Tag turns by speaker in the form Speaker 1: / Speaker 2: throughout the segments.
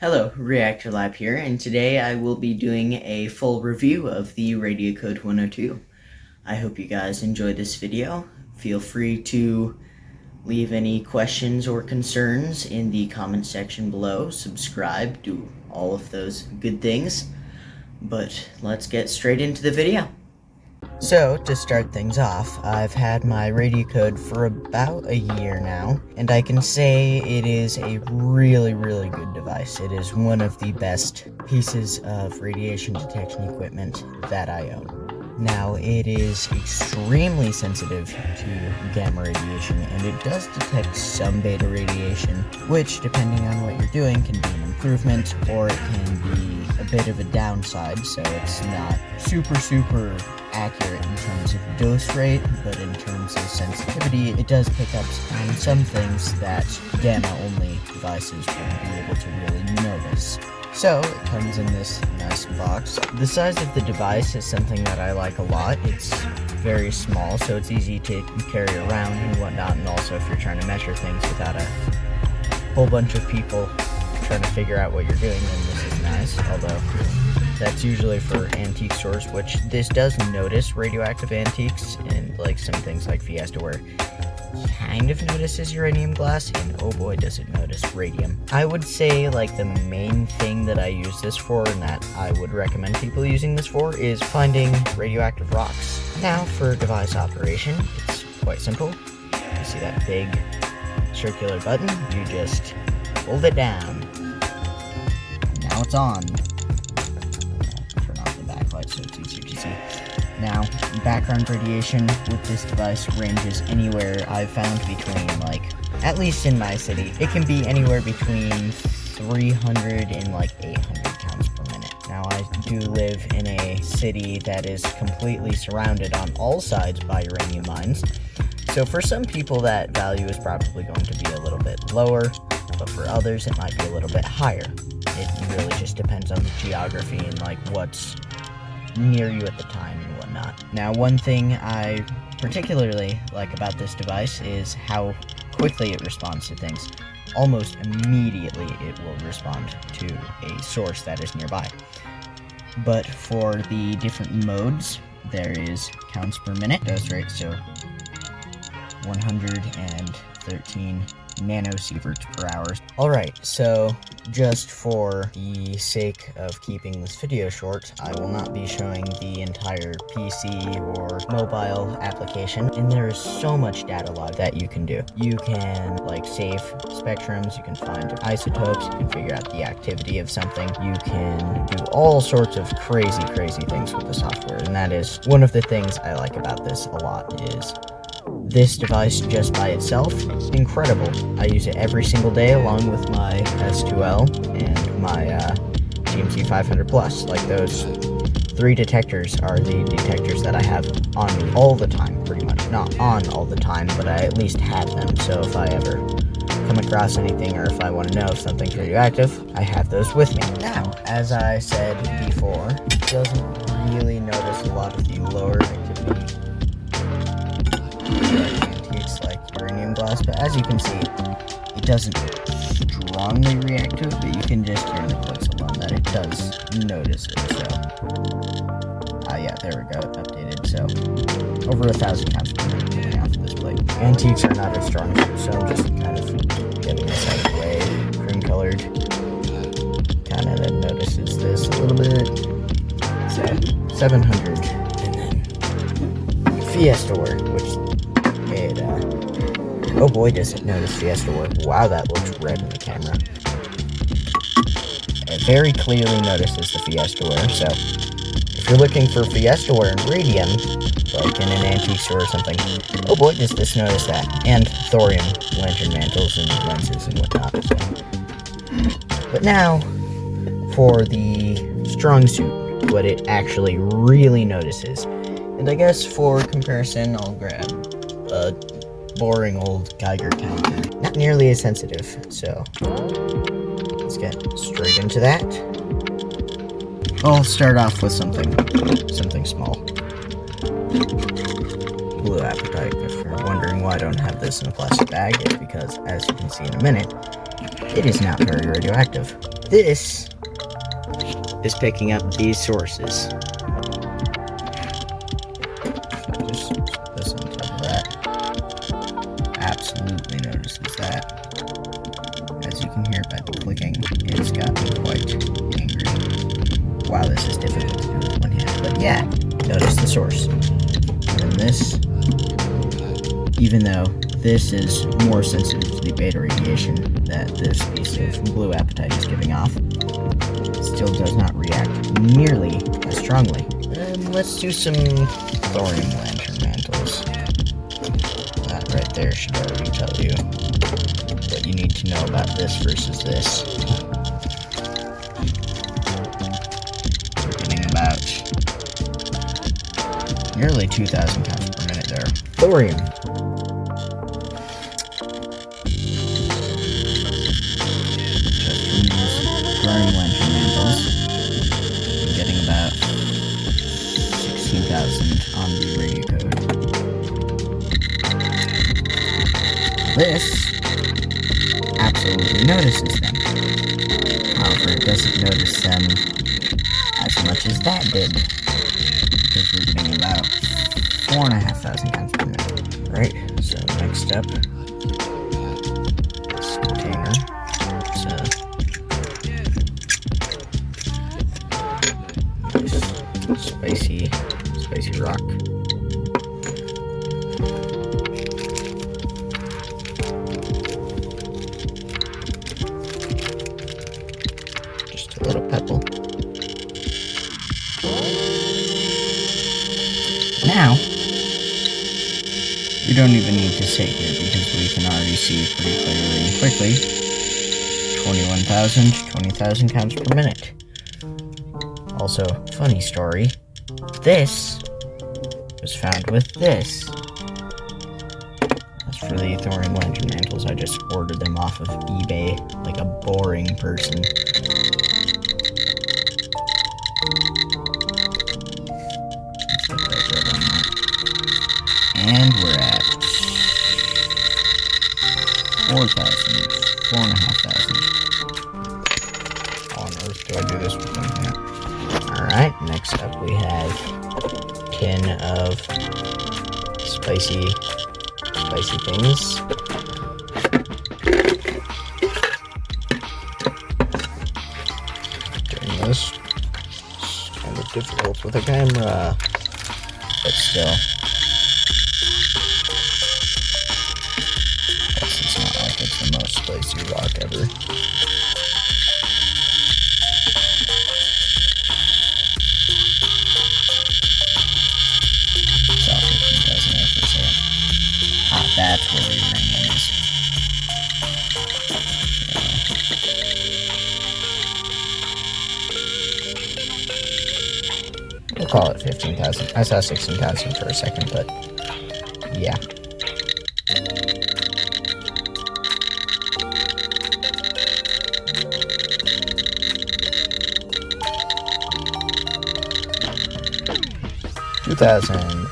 Speaker 1: Hello, Reactor Lab here, and today I will be doing a full review of the Radiacode 102. I hope you guys enjoy this video. Feel free to leave any questions or concerns in the comment section below. Subscribe, do all of those good things. But let's get straight into the video. So, to start things off, I've had my Radiacode for about a year now, and I can say it is a really good device. It is one of the best pieces of radiation detection equipment that I own. Now, it is extremely sensitive to gamma radiation, and it does detect some beta radiation, which, depending on what you're doing, can be an improvement, or it can be a bit of a downside, so it's not super accurate in terms of dose rate, but in terms of sensitivity, it does pick up on some things that gamma-only devices won't be able to really notice. So, it comes in this nice box. The size of the device is something that I like a lot. It's very small, so it's easy to carry around and whatnot, and also if you're trying to measure things without a whole bunch of people trying to figure out what you're doing, then this is nice, although that's usually for antique stores, which this does notice radioactive antiques and like some things like Fiesta where it kind of notices uranium glass, and oh boy does it notice radium. I would say like the main thing that I use this for and that I would recommend people using this for is finding radioactive rocks. Now for device operation, it's quite simple. You see that big circular button? You just hold it down. Now it's on. So it's easier to see. Now, background radiation with this device ranges anywhere I've found between, like, at least in my city, it can be anywhere between 300 and like 800 counts per minute. Now, I do live in a city that is completely surrounded on all sides by uranium mines, so for some people that value is probably going to be a little bit lower, but for others it might be a little bit higher. It really just depends on the geography and like what's near you at the time and whatnot. Now, one thing I particularly like about this device is how quickly it responds to things. Almost immediately it will respond to a source that is nearby. But for the different modes, there is counts per minute, dose rate, so 113 nanosieverts per hour. Alright, so just for the sake of keeping this video short, I will not be showing the entire PC or mobile application, and there is so much data log that you can do. You can like save spectrums, you can find isotopes, you can figure out the activity of something, you can do all sorts of crazy things with the software, and that is one of the things I like about this a lot. Is this device just by itself, incredible. I use it every single day along with my S2L and my GMC 500 Plus. Like, those three detectors are the detectors that I have on me all the time, pretty much. Not on all the time, but I at least have them, so if I ever come across anything or if I want to know if something's radioactive, I have those with me. Now, as I said before, it doesn't really notice a lot of the lower activity antiques like uranium glass, but as you can see, it doesn't strongly react to it, but you can just hear in the clicks alone that it does notice it. So yeah, there we go, updated. So over 1,000 counts per minute coming off of this blade. Antiques are not as strong, so I'm just kind of getting this out of the way. Cream colored kind of notices this a little bit. So 700, and then Fiesta work, which oh boy does it notice Fiesta work. Wow, that looks red in the camera. It very clearly notices the Fiesta ware, so if you're looking for Fiesta ware and radium, like in an antique store or something, oh boy does this notice that. And thorium lantern mantles and lenses and whatnot. So. But now, for the strong suit, what it actually really notices. And I guess for comparison, I'll grab a boring old Geiger counter. Not nearly as sensitive, so let's get straight into that. I'll start off with something small. Blue apatite. If you're wondering why I don't have this in a plastic bag, it's because, as you can see in a minute, it is not very radioactive. This is picking up these sources. Just put this on top of that. Absolutely notices that. As you can hear by the clicking, it's gotten quite angry. Wow, this is difficult to do with one hand, but yeah, notice the source. And this, even though this is more sensitive to the beta radiation that this piece of blue apatite is giving off, it still does not react nearly as strongly. And let's do some thorium lantern mantles. That right there should already tell you what you need to know about this versus this. We're getting about nearly 2,000 pounds per minute there. Thorium. Just from these thorium lantern mantles, I'm getting about 16,000 on the Radiacode. This absolutely notices them. However, it doesn't notice them as much as that did, because we're getting about 4,500 pounds per minute. Right, so next up, this container. It's a spicy rock. Just a little pebble. Now, we don't even need to sit here because we can already see pretty clearly and quickly 21,000, 20,000 pounds per minute. Also, funny story, this was found with this. As for the thorium lantern mantles, I just ordered them off of eBay like a boring person. And we're at 4,000, 4,500. How on earth do I do this with one hand? Alright, next up we have a tin of spicy things. Doing this is kind of difficult with a camera, but still. It's not like it's the most spicy rock ever. Saw 15,000 there for a second. Ah, that's where the uranium is. So, we'll call it 15,000. I saw 16,000 for a second, but yeah.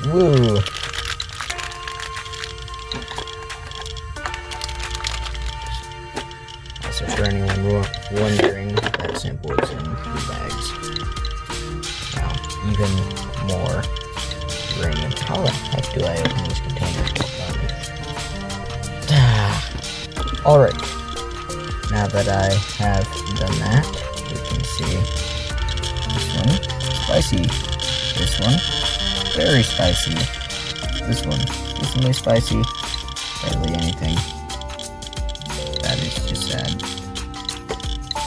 Speaker 1: Woo! Also, for anyone wondering, that sample is in 3 bags. Now, even more uranium. How the heck do I open this container? Alright. Now that I have done that, we can see this one, spicy. This one, very spicy. This one, decently spicy. Barely anything. That is just sad.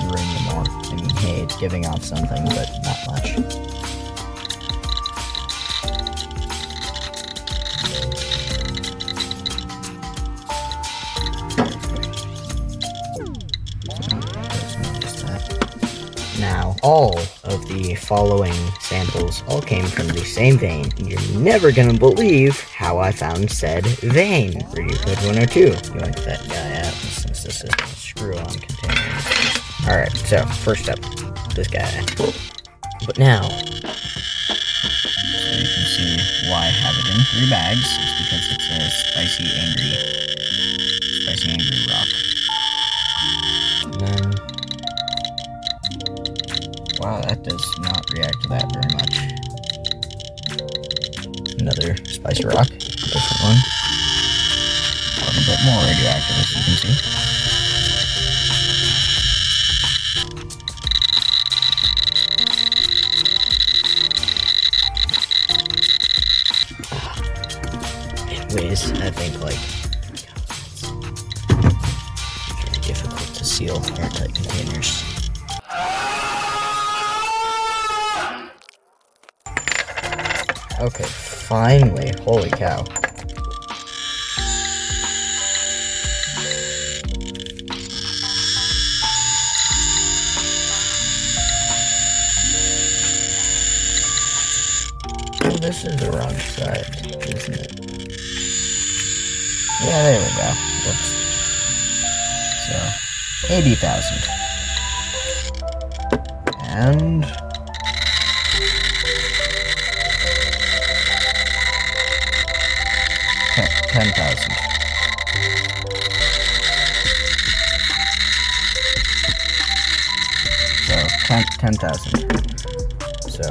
Speaker 1: Uranium ore. I mean, hey, it's giving off something, but not much. Now, all of the following samples all came from the same vein. You're never gonna believe how I found said vein. Radiacode 102. Yoink that guy out since this is a screw-on container. Alright, so, first up, this guy. But now, so you can see why I have it in 3 bags. It's because it's a spicy, angry rock. Wow, that does not react to that very much. Another spicy rock, different one. A little bit more radioactive, as you can see. It weighs, I think, like, very difficult to seal airtight containers. Okay, finally, holy cow. Oh, this is the wrong side, isn't it? Yeah, there we go. Whoops. So, 80,000. And 10,000. So 10,000. So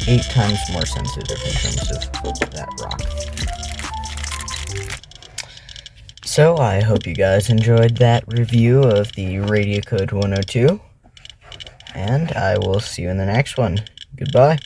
Speaker 1: 8 times more sensitive in terms of that rock. So I hope you guys enjoyed that review of the Radiacode 102, and I will see you in the next one. Goodbye.